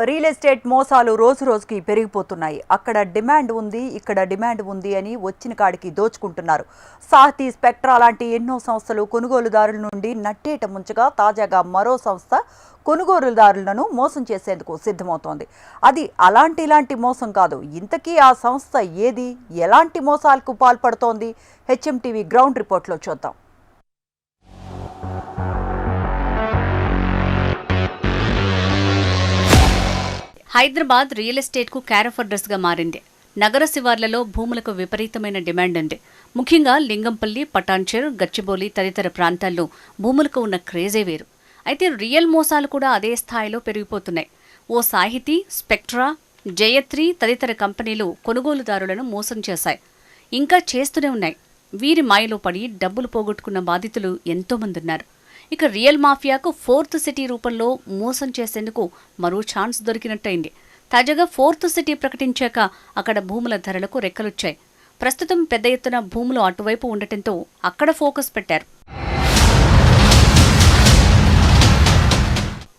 Real estate మోసాలు రోజు రోజుకి పెరిగిపోతున్నాయి. అక్కడ డిమాండ్ ఉంది, ఇక్కడ డిమాండ్ ఉంది అని వచ్చిన కాడికి దోచుకుంటున్నారు. సాహితీ, స్పెక్ట్రా లాంటి ఎన్నో సంస్థలు కొనుగోలుదారుల నుండి నట్టేట ముంచగా తాజాగా మరో సంస్థ కొనుగోలుదారులను మోసం చేసేందుకు సిద్ధమవుతోంది. అది ఇలాంటి మోసం కాదు. ఇంతకీ ఆ సంస్థ ఏది, ఎలాంటి మోసాలకు పాల్పడుతోంది? హెచ్ఎంటీవీ గ్రౌండ్ రిపోర్ట్లో చూద్దాం. హైదరాబాద్ రియల్ ఎస్టేట్కు క్యారఫ్ అడ్రస్గా మారింది. నగర శివార్లలో భూములకు విపరీతమైన డిమాండ్ ఉంది. ముఖ్యంగా లింగంపల్లి, పటాన్చెరు, గచ్చిబౌలి తదితర ప్రాంతాల్లో భూములకు ఉన్న క్రేజే వేరు. అయితే రియల్ మోసాలు కూడా అదే స్థాయిలో పెరిగిపోతున్నాయి. ఓ సాహితీ, స్పెక్ట్రా, జయత్రి తదితర కంపెనీలు కొనుగోలుదారులను మోసం చేశాయి, ఇంకా చేస్తూనే ఉన్నాయి. వీరి మాయలో పడి డబ్బులు పోగొట్టుకున్న బాధితులు ఎంతోమంది ఉన్నారు. ఇక రియల్ మాఫియాకు ఫోర్త్ సిటీ రూపంలో మోసం చేసేందుకు మరో ఛాన్స్ దొరికినట్టయింది. తాజాగా ఫోర్త్ సిటీ ప్రకటించాక అక్కడ భూముల ధరలకు రెక్కలొచ్చాయి. ప్రస్తుతం పెద్ద ఎత్తున భూములు అటువైపు ఉండటంతో అక్కడ ఫోకస్ పెట్టారు.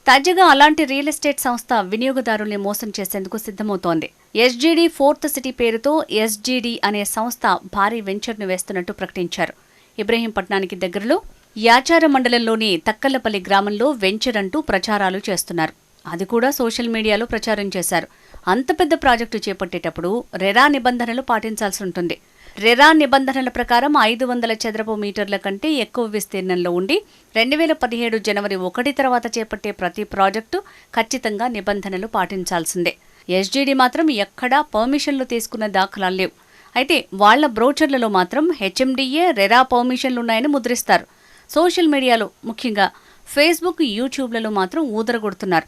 తాజాగా అలాంటి రియల్ ఎస్టేట్ సంస్థ వినియోగదారుల్ని మోసం చేసేందుకు సిద్ధమవుతోంది. ఎస్జీడీ ఫోర్త్ సిటీ పేరుతో ఎస్జీడీ అనే సంస్థ భారీ వెంచర్ను వేస్తున్నట్టు ప్రకటించారు. ఇబ్రహీంపట్నానికి దగ్గరలో యాచార మండలంలోని తక్కల్లపల్లి గ్రామంలో వెంచర్ అంటూ ప్రచారాలు చేస్తున్నారు. అది కూడా సోషల్ మీడియాలో ప్రచారం చేశారు. అంత పెద్ద ప్రాజెక్టు చేపట్టేటప్పుడు రెరా నిబంధనలు పాటించాల్సి ఉంటుంది. రెరా నిబంధనల ప్రకారం 500 చదరపు మీటర్ల కంటే ఎక్కువ విస్తీర్ణంలో ఉండి 2017 జనవరి 1 తర్వాత చేపట్టే ప్రతి ప్రాజెక్టు ఖచ్చితంగా నిబంధనలు పాటించాల్సిందే. ఎస్జీడీ మాత్రం ఎక్కడా పర్మిషన్లు తీసుకున్న దాఖలాలు లేవు. అయితే వాళ్ల బ్రోచర్లలో మాత్రం హెచ్ఎండిఏ, రెరా పర్మిషన్లున్నాయని ముద్రిస్తారు. సోషల్ మీడియాలో ముఖ్యంగా ఫేస్బుక్, యూట్యూబ్లలో మాత్రం ఊదరగొడుతున్నారు.